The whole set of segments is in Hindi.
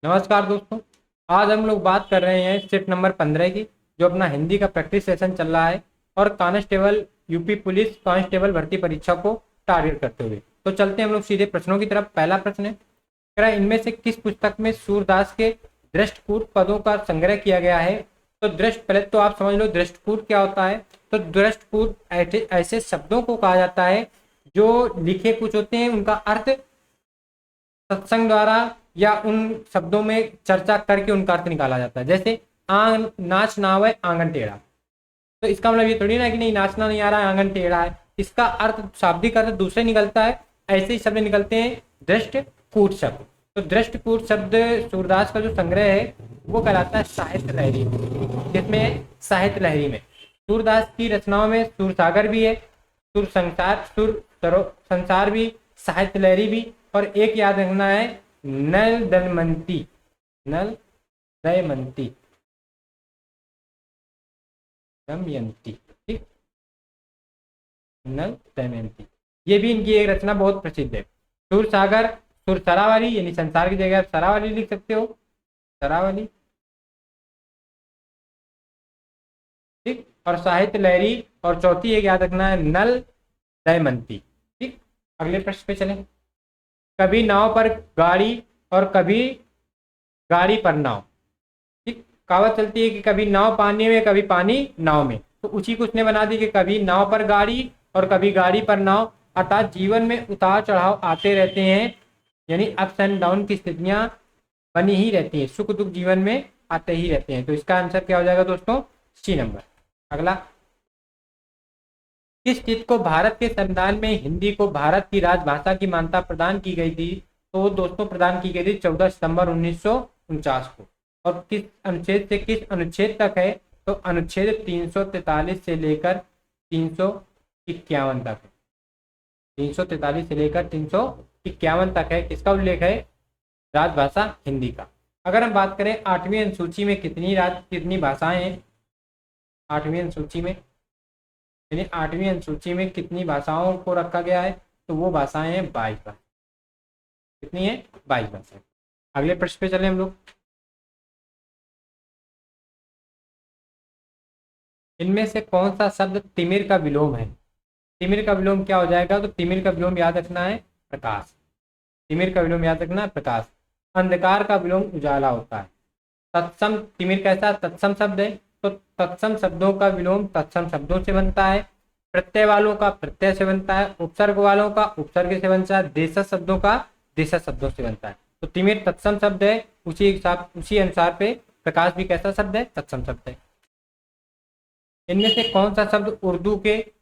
नमस्कार दोस्तों। आज हम लोग बात कर रहे हैं शिफ्ट नंबर 15 की, जो अपना हिंदी का प्रैक्टिस सेशन चल रहा है और कांस्टेबल यूपी पुलिस कांस्टेबल भर्ती परीक्षा को टारगेट करते हुए। तो चलते हैं हम लोग सीधे प्रश्नों की तरफ। पहला प्रश्न है, कह रहा है इनमें से किस पुस्तक में सूरदास के दृष्टकूट पदों का संग्रह किया गया है। तो दृष्ट, पहले तो आप समझ लो दृष्टकूट क्या होता है। तो दृष्टकूट ऐसे शब्दों को कहा जाता है जो लिखे कुछ होते हैं, उनका अर्थ सत्संग द्वारा या उन शब्दों में चर्चा करके उनका अर्थ निकाला जाता है। जैसे आंग नाच ना आवे आंगन टेढ़ा, तो इसका मतलब ये थोड़ी ना कि नहीं नाचना नहीं आ रहा है आंगन टेढ़ा है, इसका अर्थ शाब्दिक अर्थ दूसरे निकलता है। ऐसे ही शब्द निकलते हैं दृष्ट कूट शब्द। तो दृष्ट कूट शब्द सूरदास का जो संग्रह है वो कहलाता है साहित्य लहरी, जिसमें साहित्य लहरी में सूरदास की रचनाओं में सूरसागर भी है, संसार भी, साहित्य लहरी भी, और एक याद रखना है नल दमयंती, नल दमयंती, दमयंती, ठीक, नल दमयंती। ये भी इनकी एक रचना बहुत प्रसिद्ध है। सुरसागर, सुरसरावली, यानी संसार की जगह आप सरावली लिख सकते हो, सरावली, ठीक। और साहित्य लहरी, और चौथी एक याद रखना है नल दमयंती, ठीक। अगले प्रश्न पे चलें। कभी नाव पर गाड़ी और कभी गाड़ी पर नाव, ठीक। कहावत चलती है कि कभी नाव पानी में कभी पानी नाव में, तो उसी को उसने बना दी कि कभी नाव पर गाड़ी और कभी गाड़ी पर नाव। अर्थात जीवन में उतार चढ़ाव आते रहते हैं, यानी अप्स एंड डाउन की स्थितियां बनी ही रहती हैं, सुख दुख जीवन में आते ही रहते हैं। तो इसका आंसर क्या हो जाएगा दोस्तों, सी नंबर। अगला, किस चीज को भारत के संविधान में हिंदी को भारत की राजभाषा की मान्यता प्रदान की गई थी। तो वो दोस्तों प्रदान की गई थी 14 सितंबर 1949 को। और किस अनुच्छेद से किस अनुच्छेद तक है। तो अनुच्छेद 343 से लेकर 351 तक है। 343 से लेकर 351 तक है, किसका उल्लेख है, राजभाषा हिंदी का। अगर हम बात करें 8वीं अनुसूची में कितनी भाषाएं हैं, 8वीं अनुसूची में, यानी 8वीं अनुसूची में कितनी भाषाओं को रखा गया है। तो वो भाषाएं हैं 22 भाषा। कितनी है, 22 भाषाएं। अगले प्रश्न पे चले हम लोग। इनमें से कौन सा शब्द तिमिर का विलोम है। तिमिर का विलोम क्या हो जाएगा। तो तिमिर का विलोम याद रखना है प्रकाश। तिमिर का विलोम याद रखना है प्रकाश। अंधकार का विलोम उजाला होता है। तत्सम, तिमिर कैसा तत्सम शब्द है, तो तत्सम शब्दों का विलोम तत्सम शब्दों से बनता है। प्रत्यय वालों का प्रत्यय से बनता है, उपसर्ग वालों का उपसर्ग से बनता है, देशज शब्दों का देशज शब्दों से बनता है। तो तिमिर तत्सम शब्द है, उसी अनुसार पे प्रकाश भी कैसा शब्द है, तत्सम शब्द है। इनमें से कौन सा शब्द उर्दू के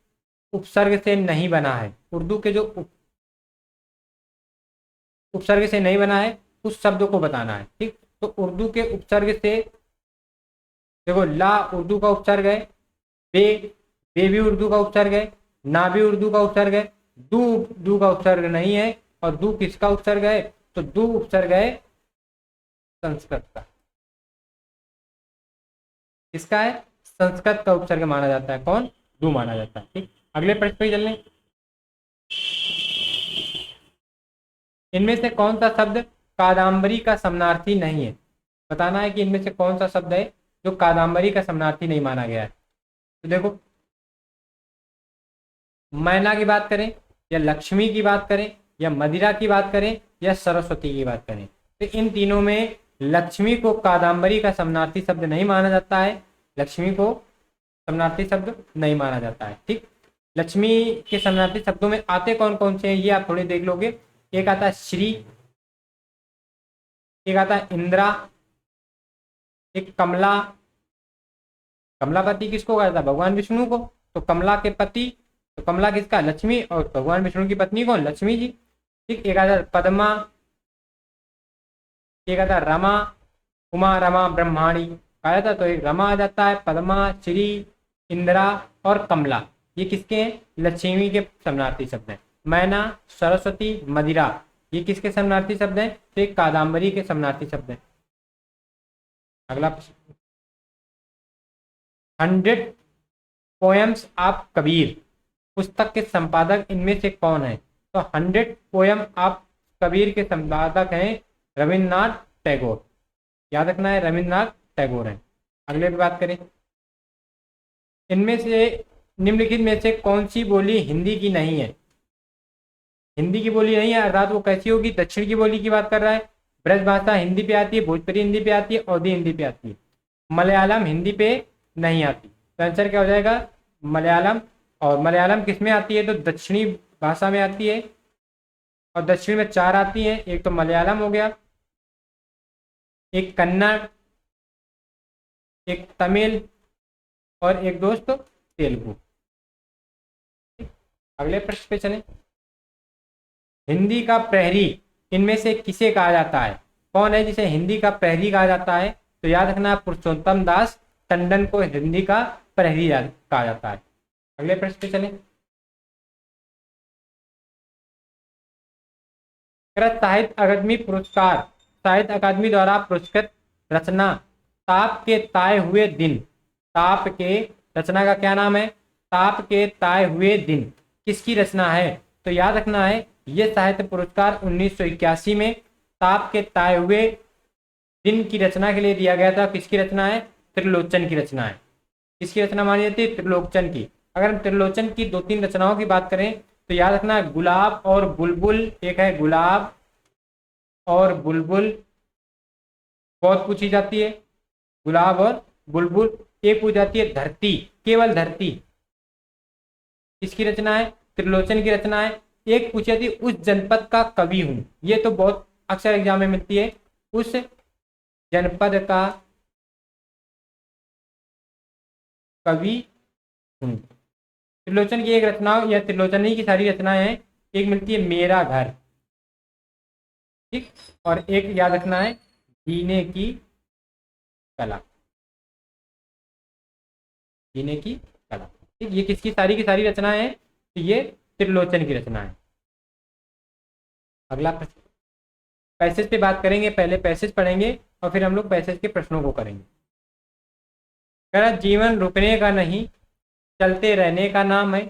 उपसर्ग से नहीं बना है। उर्दू के जो उपसर्ग से नहीं बना है उस शब्द को बताना है, ठीक। तो उर्दू के उपसर्ग से देखो, ला उर्दू का उपसर्ग है, बे बे भी उर्दू का उपसर्ग है, ना भी उर्दू का उपसर्ग है, दू का उपसर्ग नहीं है। और दू किसका उपसर्ग है। तो दू उपसर्ग है संस्कृत का। किसका है, संस्कृत का उपसर्ग माना जाता है। कौन, दू माना जाता है, ठीक। अगले प्रश्न पे चलने। इनमें से कौन सा शब्द कादम्बरी का समानार्थी नहीं है। बताना है कि इनमें से कौन सा शब्द है जो कादम्बरी का समानार्थी नहीं माना गया है। तो देखो, मैना की बात करें, या लक्ष्मी की बात करें, या मदिरा की बात करें, या सरस्वती की बात करें, तो इन तीनों में लक्ष्मी को कादम्बरी का समानार्थी शब्द नहीं माना जाता है। लक्ष्मी को समानार्थी शब्द नहीं माना जाता है, ठीक। लक्ष्मी के समानार्थी शब्दों में आते कौन कौन से हैं ये आप थोड़े देख लोगे। एक आता है श्री, एक आता है इंदिरा, एक कमला। कमलापति किसको कहा था, भगवान विष्णु को। तो कमला के पति, तो कमला किसका, लक्ष्मी, और भगवान विष्णु की पत्नी कौन, लक्ष्मी जी, ठीक। एक आता है पद्मा, एक आता है रमा, उमा रमा ब्रह्माणी कहा जाता। तो एक रमा आ जाता है, पद्मा, श्री, इंदिरा और कमला, ये किसके हैं, लक्ष्मी के समानार्थी शब्द हैं। मैना, सरस्वती, मदिरा, ये किसके समानार्थी शब्द हैं, तो एक कादम्बरी के समानार्थी शब्द हैं। अगला, 100 पोएम्स ऑफ कबीर पुस्तक के संपादक इनमें से कौन है। तो 100 पोएम ऑफ कबीर के संपादक हैं रविन्द्रनाथ टैगोर। याद रखना है रविन्द्रनाथ टैगोर है। अगले पे बात करें, इनमें से निम्नलिखित में से कौन सी बोली हिंदी की नहीं है? हिंदी की बोली नहीं है अर्थात वो कैसी होगी? दक्षिण की बोली की बात कर रहा है। ब्रजभाषा हिंदी पे आती है, भोजपुरी हिंदी पे आती है, अवधी हिंदी पे आती है। मलयालम हिंदी पे नहीं आती। तो आंसर क्या हो जाएगा? मलयालम। और मलयालम किस में आती है? तो दक्षिणी भाषा में आती है, और दक्षिण में 4 आती हैं। एक तो मलयालम हो गया, एक कन्नड़, एक तमिल, और एक दोस्त तेलुगु। अगले प्रश्न पे चलें। हिंदी का प्रहरी इनमें से किसे कहा जाता है? कौन है जिसे हिंदी का प्रहरी कहा जाता है? तो याद रखना, पुरुषोत्तम दास टंडन को हिंदी का प्रहरी कहा जाता है। अगले प्रश्न पे चलें। साहित्य अकादमी पुरस्कार, साहित्य अकादमी द्वारा पुरस्कृत रचना ताप के ताए हुए दिन। ताप के रचना का क्या नाम है? ताप के ताए हुए दिन किसकी रचना है? तो याद रखना है, यह साहित्य पुरस्कार 1981 में ताप के ताए हुए दिन की रचना के लिए दिया गया था। किसकी रचना है? त्रिलोचन की रचना है। किसकी रचना मानी जाती है? त्रिलोचन की। अगर हम त्रिलोचन की 2-3 रचनाओं की बात करें तो याद रखना, गुलाब और बुलबुल, एक है गुलाब और बुलबुल, बहुत पूछी जाती है। गुलाब और बुलबुल। एक पूछ जाती है धरती, केवल धरती, किसकी रचना है? त्रिलोचन की रचना है। एक पूछी जाती है उस जनपद का कवि हूं, ये तो बहुत अक्सर एग्जाम में मिलती है। उस जनपद का कवि हूं। त्रिलोचन की एक रचना या त्रिलोचन ही की सारी रचनाएं हैं। एक मिलती है मेरा घर, ठीक, और एक याद रखना है जीने की कला। जीने की कला, ठीक। ये किसकी सारी की सारी रचनाएं हैं? तो ये त्रिलोचन की रचना है। अगला प्रश्न, पैसेज पे बात करेंगे। पहले पैसेज पढ़ेंगे और फिर हम लोग पैसेज के प्रश्नों को करेंगे। कह रहा जीवन रुकने का नहीं, चलते रहने का नाम है।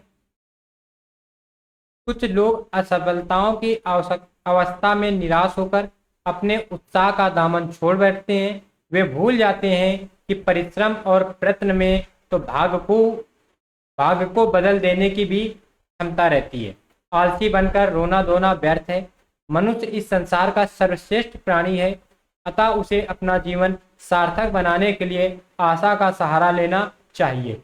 कुछ लोग असफलताओं की अवस्था में निराश होकर अपने उत्साह का दामन छोड़ बैठते हैं। वे भूल जाते हैं कि परिश्रम और प्रयत्न में तो भाग्य को बदल देने की भी क्षमता रहती है। आलसी बनकर रोना धोना व्यर्थ है। मनुष्य इस संसार का सर्वश्रेष्ठ प्राणी है, अतः उसे अपना जीवन सार्थक बनाने के लिए आशा का सहारा लेना चाहिए।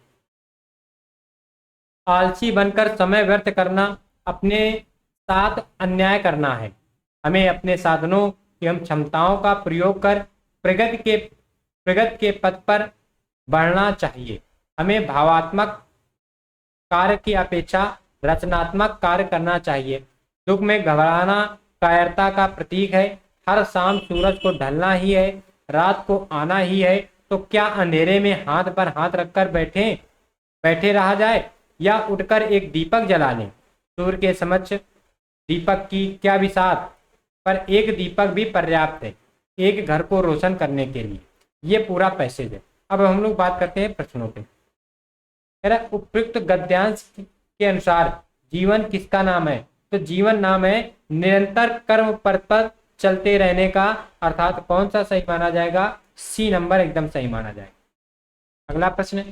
आलसी बनकर समय व्यर्थ करना अपने साथ अन्याय करना है। हमें अपने साधनों एवं क्षमताओं का प्रयोग कर प्रगति के पथ पर बढ़ना चाहिए। हमें भावात्मक कार्य की अपेक्षा रचनात्मक कार्य करना चाहिए। दुख में घबराना कायरता का प्रतीक है। हर शाम सूरज को ढलना ही है, रात को आना ही है, तो क्या अंधेरे में हाथ पर हाथ रखकर बैठे रहा जाए, या उठकर एक दीपक जला लें? सूर्य के समक्ष दीपक की क्या बिसात, पर एक दीपक भी पर्याप्त है एक घर को रोशन करने के लिए। ये पूरा पैसेज है। अब हम लोग बात करते हैं प्रश्नों पे। उपयुक्त गद्यांश के अनुसार जीवन किसका नाम है? तो जीवन नाम है निरंतर कर्म पथ पर चलते रहने का, अर्थात कौन सा सही माना जाएगा? सी नंबर एकदम सही माना जाएगा। अगला प्रश्न,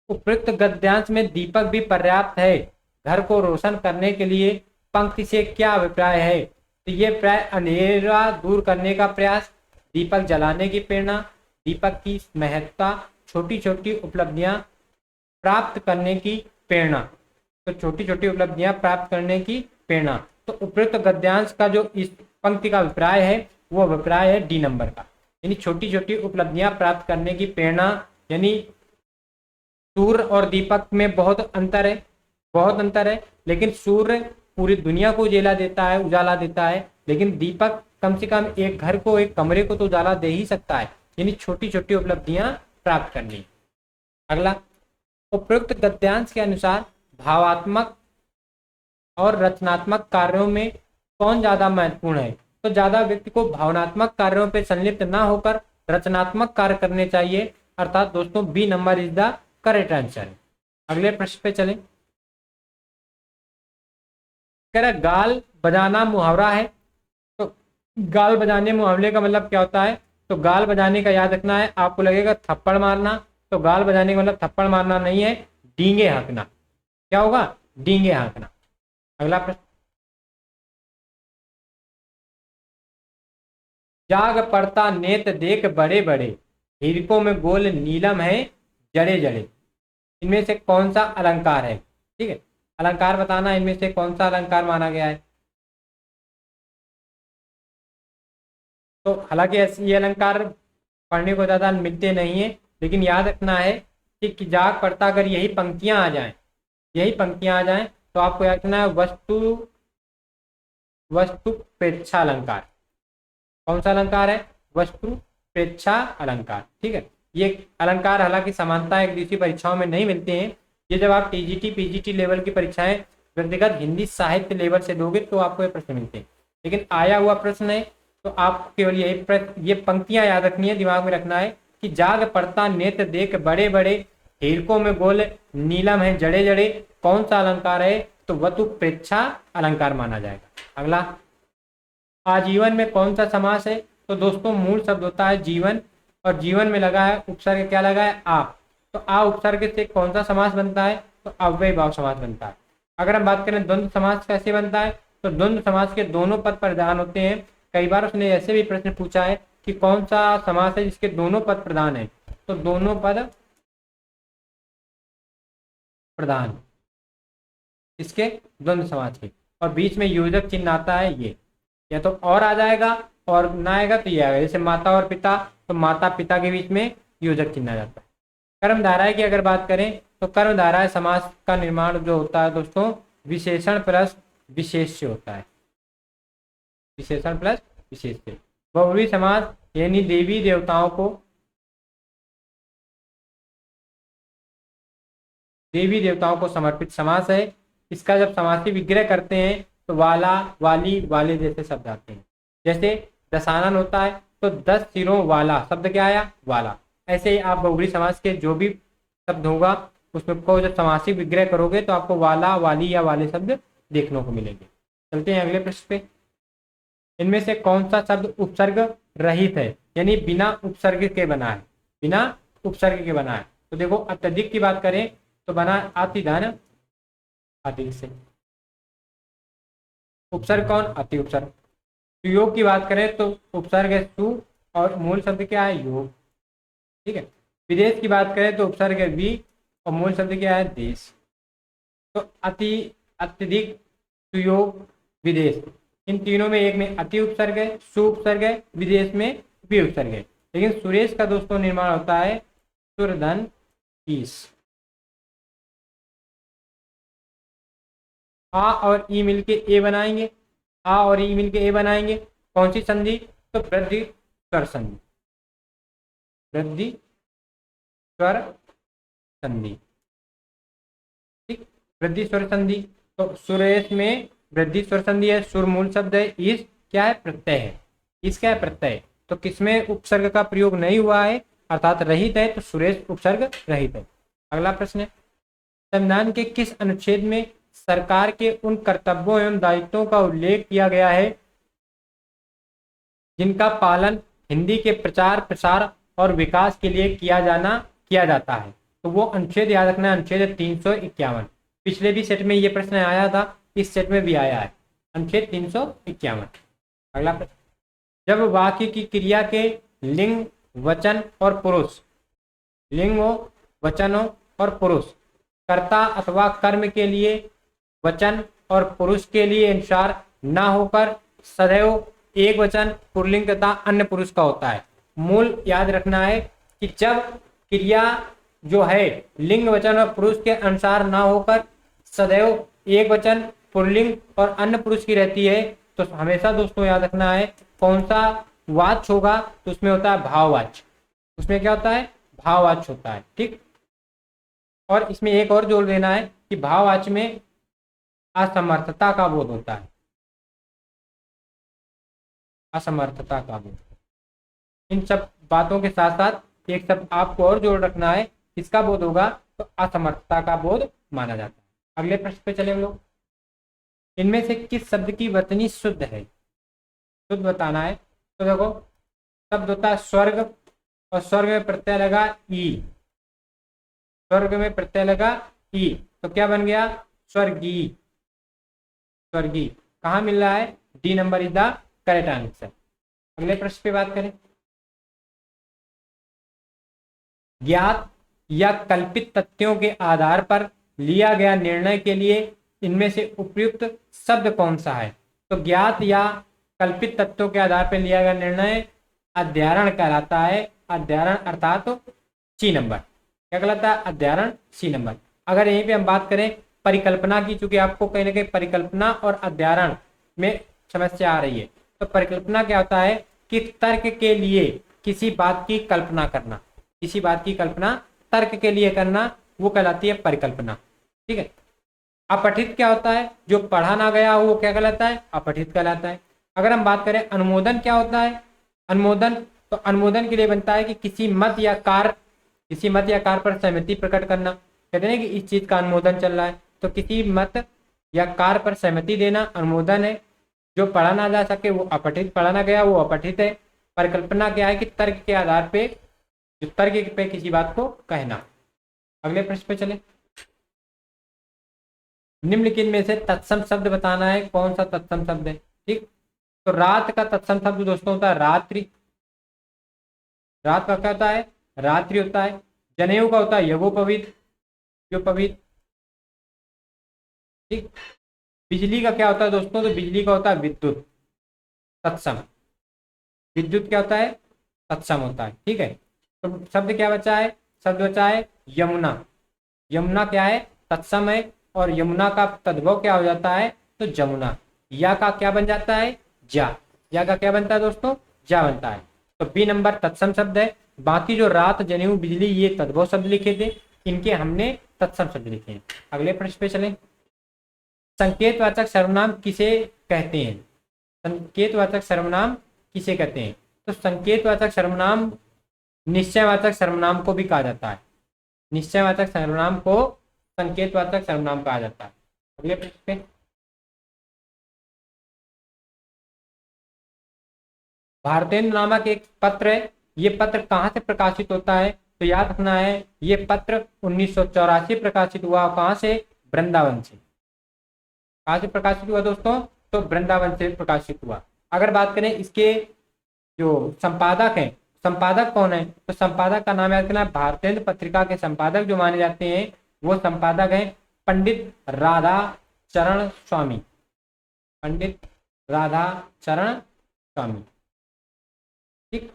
उपयुक्त गद्यांश में दीपक भी पर्याप्त है घर को रोशन करने के लिए पंक्ति से क्या अभिप्राय है? तो ये प्राय अंधेरा दूर करने का प्रयास, दीपक जलाने की प्रेरणा, दीपक की महत्ता, छोटी छोटी उपलब्धियां प्राप्त करने की प्रेरणा। तो छोटी छोटी उपलब्धियां प्राप्त करने की प्रेरणा। तो उपयुक्त गद्यांश का जो इस पंक्ति का अभिप्राय है वो अभिप्राय है डी नंबर का, यानी छोटी छोटी उपलब्धियां प्राप्त करने की प्रेरणा। यानी सूर्य और दीपक में बहुत अंतर है, बहुत अंतर है। लेकिन सूर्य पूरी दुनिया को उजाला देता है, उजाला देता है, लेकिन दीपक कम से कम एक घर को, एक कमरे को तो उजाला दे ही सकता है। यानी छोटी छोटी उपलब्धियां प्राप्त करनी। अगला, उपयुक्त गद्यांश के अनुसार भावात्मक और रचनात्मक कार्यों में कौन ज्यादा महत्वपूर्ण है? तो ज्यादा व्यक्ति को भावनात्मक कार्यों पर संलिप्त ना होकर रचनात्मक कार्य करने चाहिए, अर्थात दोस्तों B number is the correct answer. अगले प्रश्न पे चलें। गाल बजाना मुहावरा है। तो गाल बजाने मुहावरे का मतलब क्या होता है? तो गाल बजाने का याद रखना है, आपको लगेगा थप्पड़ मारना, तो गाल बजाने का मतलब थप्पड़ मारना नहीं है, डींगे हाँकना। क्या होगा? डींगे हाँकना। अगला प्रश्न, जाग पड़ता नेत देख बड़े बड़े, हीरकों में गोल नीलम है जड़े जड़े। इनमें से कौन सा अलंकार है? ठीक है, अलंकार बताना, इनमें से कौन सा अलंकार माना गया है। तो हालांकि ये अलंकार पढ़ने को ज्यादा मिलते नहीं है, लेकिन याद रखना है कि जाग पड़ता अगर यही पंक्तियां आ जाएं, यही पंक्तियां आ जाएं, तो आपको याद रखना है वस्तु वस्तु प्रेक्षा अलंकार। कौन सा अलंकार है? वस्तु प्रेक्षा अलंकार। ठीक है, ये अलंकार हालांकि समानता एक दूसरी परीक्षाओं में नहीं मिलते हैं। ये जब आप टीजीटी पीजीटी लेवल की परीक्षाएं व्यक्तिगत हिंदी साहित्य लेवल से दोगे तो आपको ये प्रश्न मिलते हैं, लेकिन आया हुआ प्रश्न है तो आप केवल ये पंक्तियां याद रखनी है, दिमाग में रखना है कि जाग पड़ता नेत्र देख बड़े बड़े, हीरकों में गोल नीलम है जड़े जड़े। कौन सा अलंकार है? तो वतु प्रेक्षा अलंकार माना जाएगा। अगला, आजीवन में कौन सा समास है? तो दोस्तों मूल शब्द होता है जीवन, और जीवन में लगा है उपसर्ग, क्या लगा है? आ। तो आ उपसर्ग से कौन सा समास बनता है? तो अव्यय भाव समास बनता है। अगर हम बात करें द्वंद्व समास कैसे बनता है, तो द्वंद्व समास के दोनों पद प्रधान होते हैं। कई बार उसने ऐसे भी प्रश्न पूछा है कि कौन सा समास है जिसके दोनों पद प्रधान है, तो दोनों पद प्रधान इसके द्वंद्व समास के, और बीच में योजक चिन्ह आता है ये, या तो और आ जाएगा, और ना आएगा तो ये आएगा। जैसे माता और पिता, तो माता पिता के बीच में योजक चिन्ह आ जाता है। कर्मधारय की अगर बात करें तो कर्मधारय समास का निर्माण जो होता है दोस्तों, विशेषण प्लस विशेष से होता है, विशेषण प्लस विशेष से। बहुव्रीहि समास यानी देवी देवताओं को, देवी देवताओं को समर्पित समास है। इसका जब समासी विग्रह करते हैं तो वाला वाली वाले जैसे शब्द आते हैं। जैसे दशानन होता है तो 10 सिरों वाला शब्द क्या आया? वाला। ऐसे ही आप बहुव्रीहि समास के जो भी शब्द होगा उसमें को जब समासी विग्रह करोगे तो आपको वाला वाली या वाले शब्द देखने को मिलेंगे। चलते हैं अगले प्रश्न पे। इनमें से कौन सा शब्द उपसर्ग रहित है, यानी बिना उपसर्ग के बना है? बिना उपसर्ग के बना है। तो देखो अत्यधिक की बात करें तो बना अति धन, अधिक से। उपसर्ग कौन? अति उपसर्ग। सुयोग की बात करें तो उपसर्ग है सु, और मूल शब्द क्या है? योग। ठीक है। विदेश की बात करें तो उपसर्ग है वि, और मूल शब्द क्या है? देश। तो अति, अत्यधिक, सुयोग, विदेश, इन तीनों में एक में अति उपसर्ग है, सु उपसर्ग है, विदेश में वि उपसर्ग है। लेकिन सुरेश का दोस्तों निर्माण होता है सुरधन ईश। आ और ई मिलके ए बनाएंगे, आ और ई मिलके ए बनाएंगे। कौन सी संधि? तो वृद्धि स्वर संधि, वृद्धि स्वर संधि। ठीक, वृद्धि स्वर संधि। तो सुरेश में वृद्धि स्वर संधि है, सुर मूल शब्द है, इस क्या है? प्रत्यय है। इस क्या है? प्रत्यय। तो किसमें उपसर्ग का प्रयोग नहीं हुआ है, अर्थात रहित है, तो सुरेश उपसर्ग रहित है। अगला प्रश्न है, संविधान के किस अनुच्छेद में सरकार के उन कर्तव्यों एवं दायित्वों का उल्लेख किया गया है जिनका पालन हिंदी के प्रचार प्रसार और विकास के लिए किया जाता है? तो वो अनुच्छेद याद रखना है, अनुच्छेद 351। पिछले भी सेट में ये प्रश्न आया था, इस सेट में भी आया है, अनुच्छेद 351। अगला प्रश्न, जब वाक्य की क्रिया के लिंग, वचन और पुरुष, लिंग हो, वचन हो और पुरुष, कर्ता अथवा कर्म के लिए, वचन और पुरुष के लिए अनुसार ना होकर सदैव एक वचन पुल्लिंग तथा अन्य पुरुष का होता है। मूल याद रखना है कि जब क्रिया जो है लिंग, वचन और पुरुष के अनुसार ना होकर सदैव एक वचन पुल्लिंग और अन्य पुरुष की रहती है, तो हमेशा दोस्तों याद रखना है कौन सा वाच्य होगा, तो उसमें होता है भाववाच्य। उसमें क्या होता है? भाववाच्य होता है। ठीक, और इसमें एक और जोड़ देना है कि भाववाच्य में असमर्थता का बोध होता है, असमर्थता का बोध। इन सब बातों के साथ साथ एक शब्द आपको और जोड़ रखना है, किसका बोध होगा? तो असमर्थता का बोध माना जाता है। अगले प्रश्न पे चले हम लोग। इनमें से किस शब्द की वर्तनी शुद्ध है? शुद्ध बताना है। तो देखो शब्द होता है स्वर्ग, और स्वर्ग में प्रत्यय लगा ई, स्वर्ग में प्रत्यय लगा ई, तो क्या बन गया? स्वर्गी, स्वर्गी। कहाँ मिल रहा है? D number is the correct answer. अगले प्रश्न पे बात करें। ज्ञात या कल्पित तथ्यों के आधार पर लिया गया निर्णय के लिए इनमें से उपयुक्त शब्द कौन सा है? तो ज्ञात या कल्पित तथ्यों के आधार पर लिया गया निर्णय अध्यारण कहलाता है। अध्यारण अर्थात सी नंबर। क्या कहलाता है? अध्यारण सी नंबर। अगर यहीं पे हम बात करें परिकल्पना की, चूंकि आपको कहीं ना कहीं परिकल्पना और अध्यारण में समस्या आ रही है, तो परिकल्पना क्या होता है कि तर्क के लिए किसी बात की कल्पना करना, किसी बात की कल्पना तर्क के लिए करना, वो कहलाती है परिकल्पना। ठीक है। अपठित क्या होता है? जो पढ़ा ना गया वो क्या कहलाता है? अपठित कहलाता है। अगर हम बात करें अनुमोदन क्या होता है? अनुमोदन, तो अनुमोदन के लिए बनता है कि किसी मत या कार्य, किसी मत या कार्य पर सहमति प्रकट करना। कहते हैं कि इस चीज का अनुमोदन चल रहा है, तो किसी मत या कार्य पर सहमति देना अनुमोदन है। जो पढ़ा ना जा सके वो अपठित, पढ़ा ना गया वो अपठित है। परिकल्पना क्या है कि तर्क के आधार पे, जो तर्क पे किसी बात को कहना। अगले प्रश्न पे चले। निम्नलिखित में से तत्सम शब्द बताना है, कौन सा तत्सम शब्द है? ठीक, तो रात का तत्सम शब्द दोस्तों होता है रात्रि। रात का क्या होता है? रात्रि होता है। जनेऊ का होता है यज्ञोपवीत, योपवीत। ठीक। बिजली का क्या होता है दोस्तों? तो बिजली का होता है विद्युत, तत्सम। विद्युत क्या होता है? तत्सम होता है। ठीक है। तो शब्द क्या बचा है? शब्द बचा है यमुना। यमुना क्या है? तत्सम है। और यमुना का तद्भव क्या हो जाता है? तो जमुना। या का क्या बन जाता है? जा। या का क्या बनता है दोस्तों? जा बनता है। तो बी नंबर तत्सम शब्द है। बाकी जो रात, जनेऊ, बिजली, ये तद्भव शब्द लिखे थे, इनके हमने तत्सम शब्द लिखे हैं। अगले प्रश्न पे चलें। संकेतवाचक सर्वनाम किसे कहते हैं? संकेतवाचक सर्वनाम किसे कहते हैं? तो संकेतवाचक सर्वनाम निश्चयवाचक सर्वनाम को भी कहा जाता है। निश्चयवाचक सर्वनाम को संकेतवाचक सर्वनाम कहा जाता है। अगले प्रश्न पे। भारतेंदु नामक एक पत्र है, ये पत्र कहाँ से प्रकाशित होता है? तो याद रखना है, ये पत्र 1984 प्रकाशित हुआ। कहाँ से? वृंदावन से। कहाँ से प्रकाशित हुआ दोस्तों? तो वृंदावन से प्रकाशित हुआ। अगर बात करें इसके जो संपादक हैं, संपादक कौन है? तो संपादक का नाम याद रखना है। भारतेंदु पत्रिका के संपादक जो माने जाते हैं वो संपादक हैं पंडित राधा चरण स्वामी। पंडित राधा चरण स्वामी। ठीक।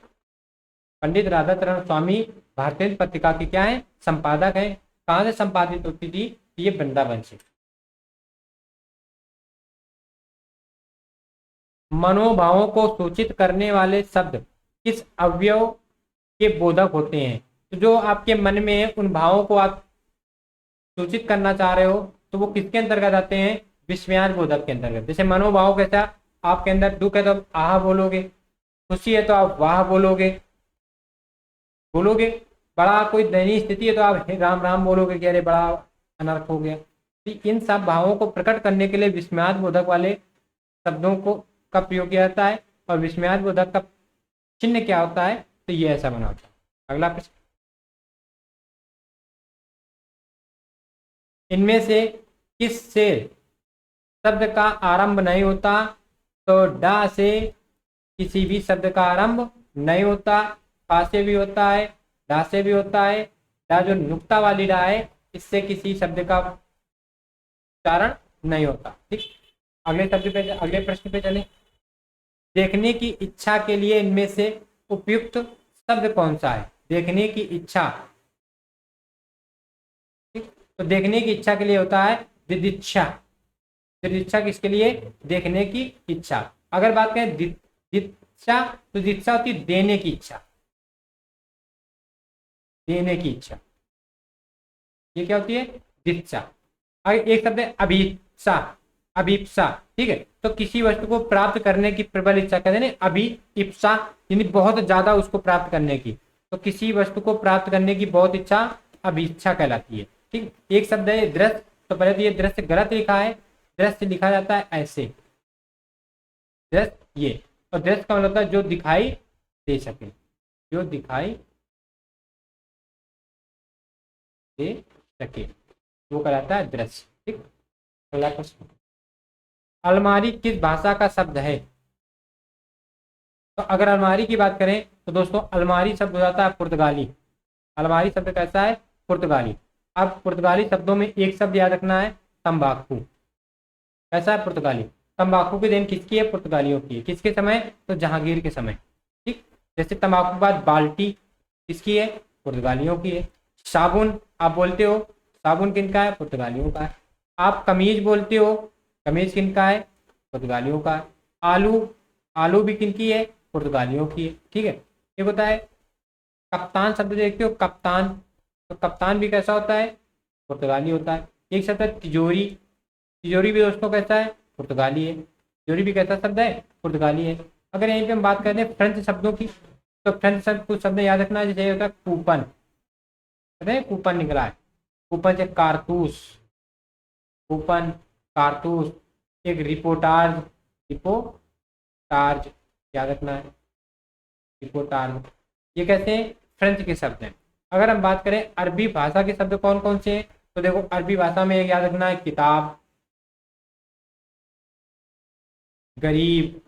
पंडित राधा चरण स्वामी भारतेंदु पत्रिका के क्या है? संपादक है। कहाँ से संपादित होती थी? ये वृंदावन से। मनोभावों को सूचित करने वाले शब्द किस अवयव के बोधक होते हैं? तो जो आपके मन में है, उन भावों को आप सूचित करना चाह रहे हो, तो वो किसके अंतर्गत आते हैं? विस्मयान बोधक के अंतर्गत। जैसे मनोभाव कैसा? आपके अंदर दुख है तो आप आह बोलोगे, खुशी है तो आप वाह बोलोगे, बोलोगे। बड़ा कोई दयनीय स्थिति है तो आप हे राम राम बोलोगे कि अरे बड़ा अनर्थ हो गया। तो इन सब भावों को प्रकट करने के लिए विस्मयान बोधक वाले शब्दों को का प्रयोग किया जाता है। और विस्मयान बोधक का चिन्ह क्या होता है? तो ये ऐसा बना होता है। अगला प्रश्न। इनमें से किस से शब्द का आरंभ नहीं होता? तो डा से किसी भी शब्द का आरंभ नहीं होता। पा से भी होता है, डा से भी होता है। डा जो नुक्ता वाली डा है, इससे किसी शब्द का उच्चारण नहीं होता। ठीक। अगले शब्द पे, अगले प्रश्न पे चले। देखने की इच्छा के लिए इनमें से उपयुक्त शब्द कौन सा है? देखने की इच्छा। ठीक। तो देखने की इच्छा के लिए होता है दिदिच्छा। दिदिच्छा किसके लिए? देखने की इच्छा। अगर बात करें दिच्छा, तो दिच्छा होती है देने की इच्छा। देने की इच्छा, ये क्या होती है? दिच्छा। अगर एक शब्द है अभीप्सा। अभीप्सा। ठीक है। तो किसी वस्तु को प्राप्त करने की प्रबल इच्छा कहते हैं ना, अभीप्सा, यानी बहुत ज्यादा उसको प्राप्त करने की। तो किसी वस्तु को प्राप्त करने की बहुत इच्छा अभीप्सा कहलाती है। ठीक। एक शब्द है दृश्य, तो पहले तो ये दृश्य गलत लिखा है। दृश्य लिखा जाता है ऐसे, दृश्य ये। और दृश्य का मतलब होता है जो दिखाई दे सके, जो दिखाई दे सके, वो कहलाता है दृश्य। ठीक, अगला प्रश्न, अलमारी किस भाषा का शब्द है? तो अगर अलमारी की बात करें तो दोस्तों अलमारी शब्द हो जाता है पुर्तगाली। अलमारी शब्द कैसा है? पुर्तगाली। अब पुर्तगाली शब्दों में एक शब्द याद रखना है, तंबाकू। कैसा है? पुर्तगाली। तंबाकू की देन किसकी है? पुर्तगालियों की है। किसके समय? तो जहांगीर के समय। ठीक, जैसे तंबाकू के बाद बाल्टी किसकी है? पुर्तगालियों की है। साबुन आप बोलते हो, साबुन किनका है? पुर्तगालियों का है। आप कमीज बोलते हो, कमीज किनका है? पुर्तगालियों का है। आलू, आलू भी किनकी है? पुर्तगालियों की है। ठीक है, एक होता है कप्तान शब्द देखते हो, कप्तान, तो कप्तान भी कैसा होता है? पुर्तगाली होता है। एक शब्द है तिजोरी, तिजोरी भी दोस्तों कैसा है? पुर्तगाली है। तिजोरी भी कैसा शब्द है? पुर्तगाली है। अगर यहीं पे हम बात करते हैं फ्रेंच शब्दों की, तो फ्रेंच शब्द कुछ शब्द याद रखना है, जैसे होता है कूपन, पता है कूपन निकला है, कूपन से कारतूस, कूपन, कारतूस। एक रिपोर्टाज, रिपोर्टाज याद रखना है, रिपोर्टाज। ये कैसे हैं? फ्रेंच के शब्द हैं। अगर हम बात करें अरबी भाषा के शब्द कौन कौन से हैं, तो देखो अरबी भाषा में एक याद रखना है किताब, गरीब,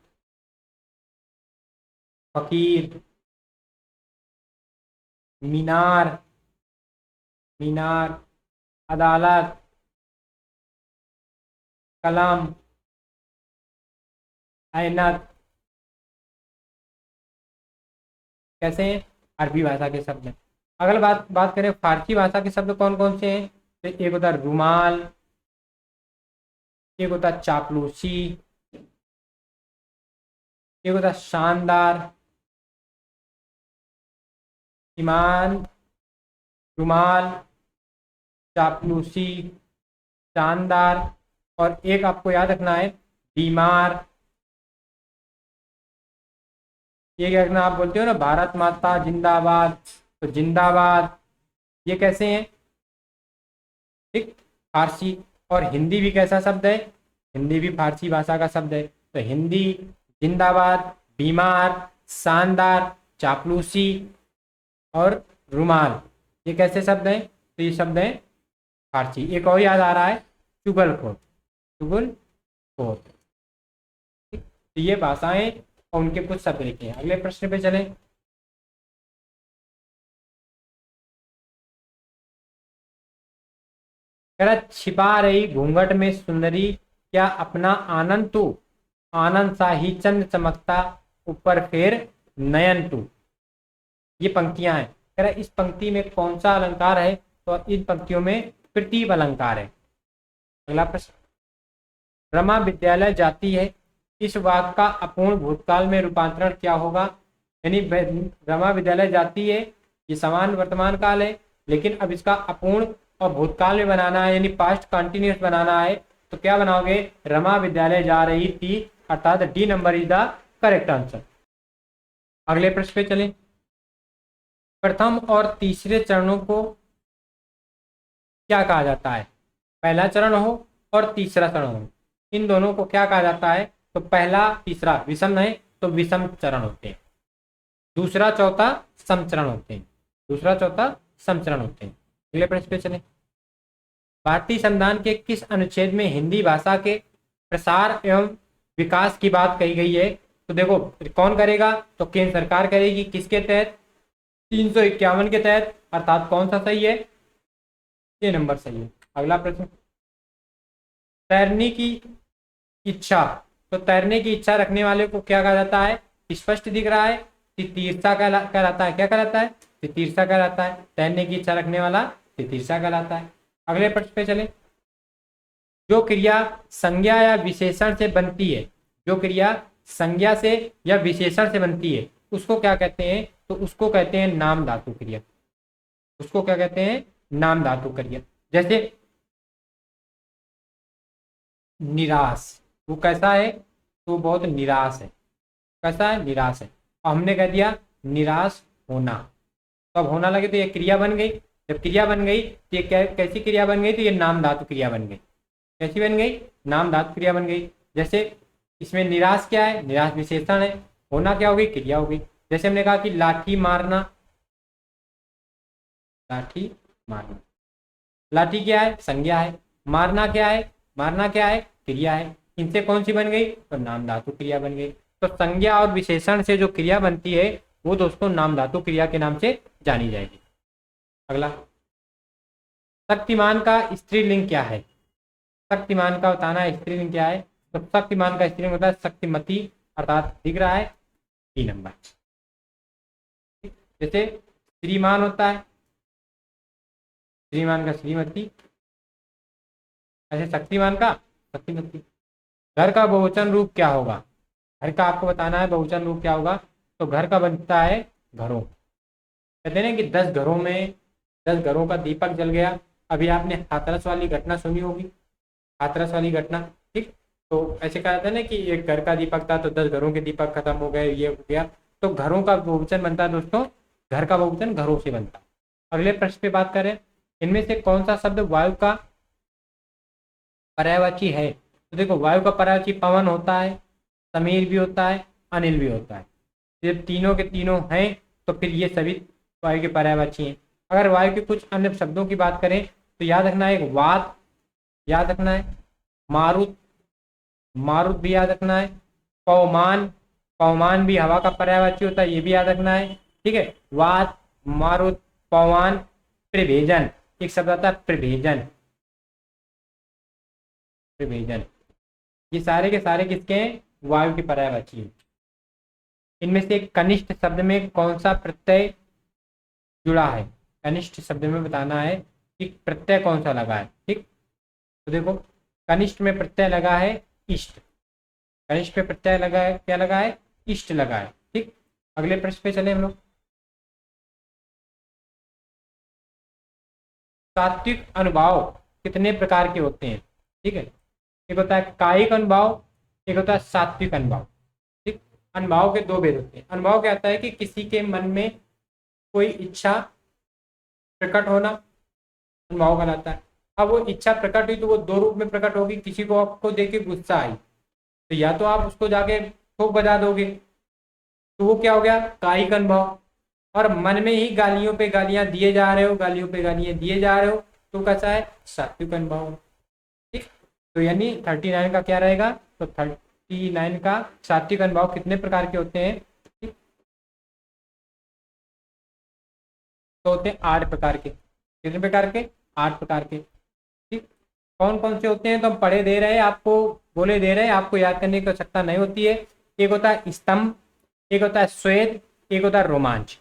फकीर, मीनार, मीनार, अदालत, कलम, ऐनक। कैसे हैं? अरबी भाषा के शब्द हैं। अगर बात बात करें फारसी भाषा के शब्द कौन कौन से हैं, तो एक होता है रुमाल, एक होता है चापलूसी, एक होता है शानदार, ईमान, रुमाल, चापलूसी, शानदार, और एक आपको याद रखना है बीमार। ये क्या रखना, आप बोलते हो ना भारत माता जिंदाबाद, तो जिंदाबाद। ये कैसे हैं? ठीक, फारसी। और हिंदी भी कैसा शब्द है? हिंदी भी फारसी भाषा का शब्द है। तो हिंदी जिंदाबाद, बीमार, शानदार, चापलूसी और रुमाल, ये कैसे शब्द हैं? तो ये शब्द हैं फारसी। एक और याद आ रहा है, चुगलखोर, चुगलखोर। तो ये भाषाएं और उनके कुछ शब्द लिखे हैं। अगले प्रश्न पे चलें। कह रहा छिपा रही घूंघट में सुंदरी, क्या अपना आनंद तू, आनंद सा ही चंद चमकता, ऊपर फेर नयन तू। ये पंक्तियां हैं। कह रहा इस पंक्ति में कौन सा अलंकार है, तो इन पंक्तियों में प्रतीप अलंकार है। अगला प्रश्न, रमा विद्यालय जाती है, इस वाक्य का अपूर्ण भूतकाल में रूपांतरण क्या होगा? यानी रमा विद्यालय जाती है, ये समान वर्तमान काल है, लेकिन अब इसका अपूर्ण और भूतकाल में बनाना है, यानी पास्ट कंटिन्यूस बनाना है। तो क्या बनाओगे? रमा विद्यालय जा रही थी, अर्थात D number is the correct answer. अगले प्रश्न पे चलें। प्रथम और तीसरे चरणों को क्या कहा जाता है? पहला चरण हो और तीसरा चरण हो, इन दोनों को क्या कहा जाता है? तो पहला तीसरा विषम है, तो विषम चरण होते हैं। दूसरा चौथा समचरण होते हैं, दूसरा चौथा समचरण होते हैं। अगले प्रश्न पे चलें। भारतीय संविधान के किस अनुच्छेद में हिंदी भाषा के प्रसार एवं विकास की बात कही गई है? तो देखो कौन करेगा, तो केंद्र सरकार करेगी। किसके तहत? 351 के तहत, अर्थात कौन सा सही है? ये नंबर सही है। अगला प्रश्न, तैरने की इच्छा, तो तैरने की इच्छा रखने वाले को क्या कहा जाता है? स्पष्ट दिख रहा है, तितीर्षा कहलाता है। क्या कहलाता है? तितीर्षा कहलाता है। तैरने की इच्छा रखने वाला तितीर्षा कहलाता है। अगले प्रश्न पे चले। जो क्रिया संज्ञा या विशेषण से बनती है, जो क्रिया संज्ञा से या विशेषण से बनती है, उसको क्या कहते हैं? तो उसको कहते हैं नाम धातु क्रिया। उसको क्या कहते हैं? नाम धातु क्रिया। जैसे निराश, वो कैसा है? तो बहुत निराश है। कैसा है? निराश है। और हमने कह दिया निराश होना, तो अब होना लगे तो ये क्रिया बन गई। जब क्रिया बन गई तो ये कैसी क्रिया बन गई? तो ये नाम धातु क्रिया बन गई। कैसी बन गई? नाम धातु क्रिया बन गई। जैसे इसमें निराश क्या है? निराश विशेषण है। होना क्या हो गई? क्रिया हो गई। जैसे हमने कहा कि लाठी मारना, लाठी मारना, लाठी क्या है? संज्ञा है। मारना क्या है? मारना क्या है? क्रिया है। इनसे कौन सी बन गई? तो नाम धातु क्रिया बन गई। तो संज्ञा और विशेषण से जो क्रिया बनती है वो दोस्तों नाम धातु क्रिया के नाम से जानी जाएगी। अगला, शक्तिमान का स्त्रीलिंग क्या है? शक्तिमान का बताना है स्त्रीलिंग क्या है। तो शक्तिमान का स्त्रीलिंग होता है शक्तिमती, अर्थात दिख रहा है 3 नंबर। जैसे श्रीमान होता है, श्रीमान का श्रीमती, ऐसे शक्तिमान का शक्तिमती। घर का बहुवचन रूप क्या होगा? घर का आपको बताना है बहुवचन रूप क्या होगा। तो घर का बनता है घरों। कहते हैं ना कि 10 घरों में 10 घरों का दीपक जल गया। अभी आपने हाथरस वाली घटना सुनी होगी, हाथरस वाली घटना, ठीक। तो ऐसे कहा जाता है ना कि एक घर का दीपक था तो 10 घरों के दीपक खत्म हो गए, ये हो गया। तो घरों का बहुवचन बनता है दोस्तों, घर का बहुवचन घरों से बनता है। अगले प्रश्न पे बात करें, इनमें से कौन सा शब्द वायु का पर्यायवाची है? तो देखो वायु का पर्यायवाची पवन होता है, समीर भी होता है, अनिल भी होता है। जब तीनों के तीनों हैं तो फिर ये सभी वायु के पर्यायवाची हैं। अगर वायु के कुछ अन्य शब्दों की बात करें तो याद रखना है, एक वात याद रखना है, मारुत, मारुत भी याद रखना है, पवमान, पवमान भी हवा का पर्यायवाची होता है, ये भी याद रखना है, ठीक है। वात, मारुत, पवमान, प्रभेजन, एक शब्द आता है प्रभेजन, प्रभेजन, ये सारे के सारे किसके हैं? वायु के पर्यायवाची हैं। इनमें से कनिष्ठ शब्द में कौन सा प्रत्यय जुड़ा है? कनिष्ठ शब्द में बताना है कि प्रत्यय कौन सा लगा है, ठीक। तो देखो कनिष्ठ में प्रत्यय लगा है इष्ट, कनिष्ठ पे प्रत्यय लगा है, क्या लगा है? इष्ट लगा है, ठीक। अगले प्रश्न पे चले हम लोग। सात्विक अनुभाव कितने प्रकार के होते हैं? ठीक है, एक होता है कायिक अनुभाव, एक होता है सात्विक अनुभाव, ठीक। अनुभाव के 2 भेद होते हैं। अनुभाव क्या होता है कि किसी के मन में कोई इच्छा प्रकट होना, अनुभाव कहलाता है। अब वो इच्छा प्रकट हुई तो वो 2 रूप में प्रकट होगी। किसी को आपको देख के गुस्सा आई तो या तो आप उसको जाके ठोक बजा दोगे, तो वो क्या हो गया? कायिक अनुभव। और मन में ही गालियों पे गालियां दिए जा रहे हो, गालियों पे गालियां दिए जा रहे हो, तो कैसा है? सात्विक अनुभव, ठीक। तो यानी 39 का क्या रहेगा? तो 39 का सात्विक अनुभव कितने प्रकार के होते हैं? ठीक? तो होते हैं 8 प्रकार के। कितने प्रकार के? 8 प्रकार के, ठीक। कौन कौन से होते हैं तो हम पढ़े दे रहे हैं आपको, बोले दे रहे हैं, आपको याद करने की आवश्यकता नहीं होती है। एक होता है स्तंभ, एक होता है स्वेद, एक होता है रोमांच,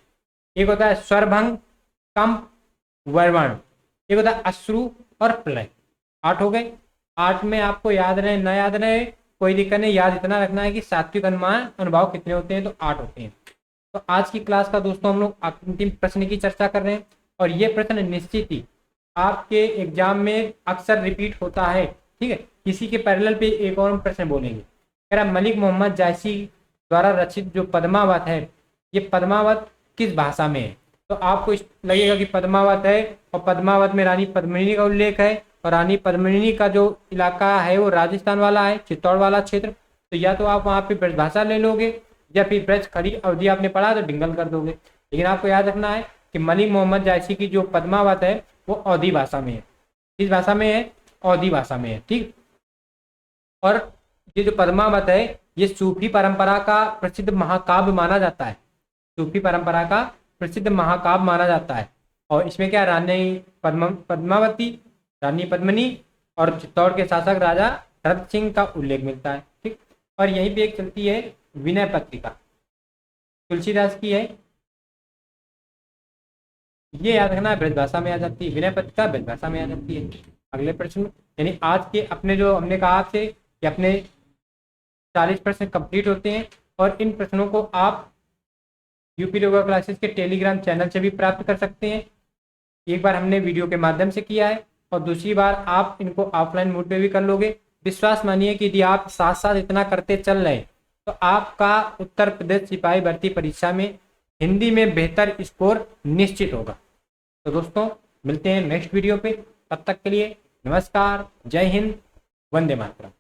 एक होता है स्वरभंग, कंप, वर्वण, एक होता है अश्रु और प्रलय। 8 हो गए। 8 में आपको याद रहे न याद रहे कोई दिक्कत नहीं, याद इतना रखना है कि सात्विक अनुमान अनुभाव कितने होते हैं? तो 8 होते हैं। तो आज की क्लास का दोस्तों हम लोग अंतिम प्रश्न की चर्चा कर रहे हैं और ये प्रश्न निश्चित ही आपके एग्जाम में अक्सर रिपीट होता है, ठीक है। इसी के पैरेलल पे एक और प्रश्न बोलेंगे। कह रहा मलिक मोहम्मद जायसी द्वारा रचित जो पद्मावत है, ये पद्मावत किस भाषा में है? तो आपको लगेगा कि पद्मावत है और पद्मावत में रानी पद्मिनी का उल्लेख है, और रानी पद्मिनी का जो इलाका है वो राजस्थान वाला है, चित्तौड़ वाला क्षेत्र। तो या तो आप वहाँ पे ब्रजभाषा ले लोगे या फिर ब्रज खड़ी अवधि आपने पढ़ा तो डिंगल कर दोगे। लेकिन आपको याद रखना है कि मलिक मोहम्मद जायसी की जो पद्मावत है वो अवधी भाषा में है। किस भाषा में है? अवधी भाषा में है, ठीक। और ये जो पद्मावत है ये सूफी परंपरा का प्रसिद्ध महाकाव्य माना जाता है, सूफी परंपरा का प्रसिद्ध महाकाव्य माना जाता है। और इसमें क्या रानी पद्मावती, रानी पद्मिनी और चित्तौड़ के शासक राजा रत सिंह का उल्लेख मिलता है, ठीक। और यहीं पे एक चलती है विनय पत्रिका, तुलसीदास की है, ये याद रखना, ब्रजभाषा में आ जाती है। विनय पत्रिका ब्रजभाषा में आ जाती है। अगले प्रश्न, यानी आज के अपने जो हमने कहा आपसे कि अपने 40 प्रश्न कंप्लीट होते हैं और इन प्रश्नों को आप यूपी योगा क्लासेस के टेलीग्राम चैनल से भी प्राप्त कर सकते हैं। एक बार हमने वीडियो के माध्यम से किया है और दूसरी बार आप इनको ऑफलाइन मोड पे भी कर लोगे। विश्वास मानिए कि यदि आप साथ साथ इतना करते चल रहे तो आपका उत्तर प्रदेश सिपाही भर्ती परीक्षा में हिंदी में बेहतर स्कोर निश्चित होगा। तो दोस्तों मिलते हैं नेक्स्ट वीडियो पे, तब तक के लिए नमस्कार, जय हिंद, वंदे मातरम।